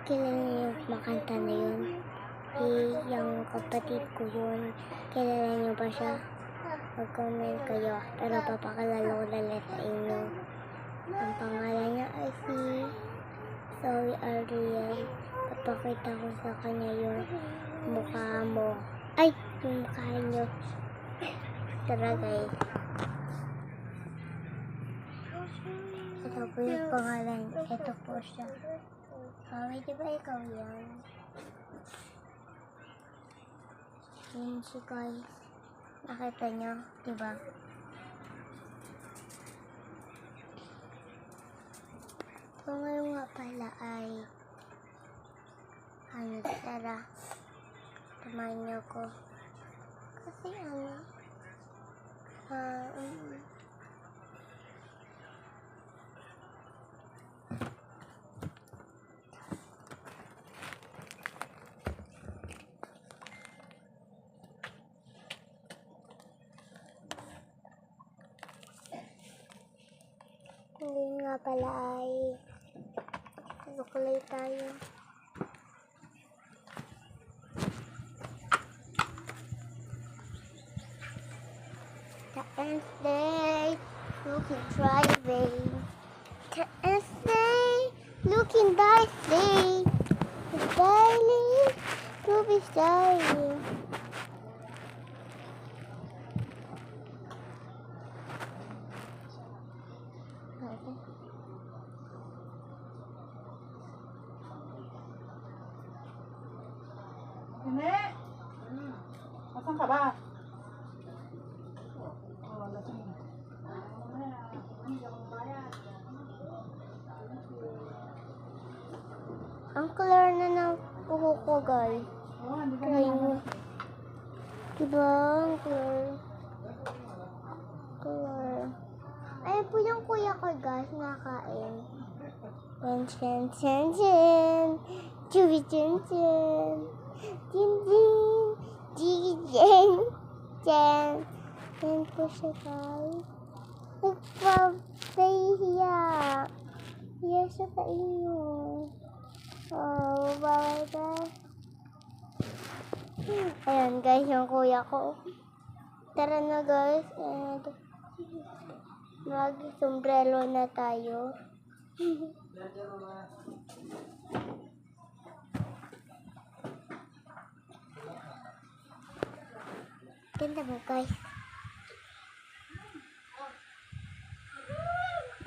kilala niyo yung makanta na yun? Yung kapatid ko yun. Kilala niyo ba siya? Mag-comment kayo. Pero papakalala ko lang sa inyo. Ang pangalan niya ay si Zoe Ariel. Papakita ko sa kanya yung mukha mo. Ay! Yung mukha niyo. Tara guys. Ito po yung pangalan. Ito po siya. Kaway, di ba ikaw yan? Yan si guys. Nakita nyo, di ba? So ngayon nga pala ay tara. Tumahan nyo ko. Kasi ngayon nga pala ay sukulay tayo. The Wednesday, looking driving. The Wednesday, looking dicey. The daily, to be dying. Hindi. Asan ka ba? Ang color na ng kuko ko, guys. Try mo. Diba? Ang color. Ayun po yung kuya ko, guys. Nakain. Chen, chen, chen. Chubi, chen, chen. Jin, jin. Jigi, jen. Chen. Yan po siya, guys. Nagpapahiya. Hiya siya sa inyo. Oh, bawal ka. Ayan guys, yung kuya ko. Tara na guys. And mag-sombrero na tayo. Ganda mo guys.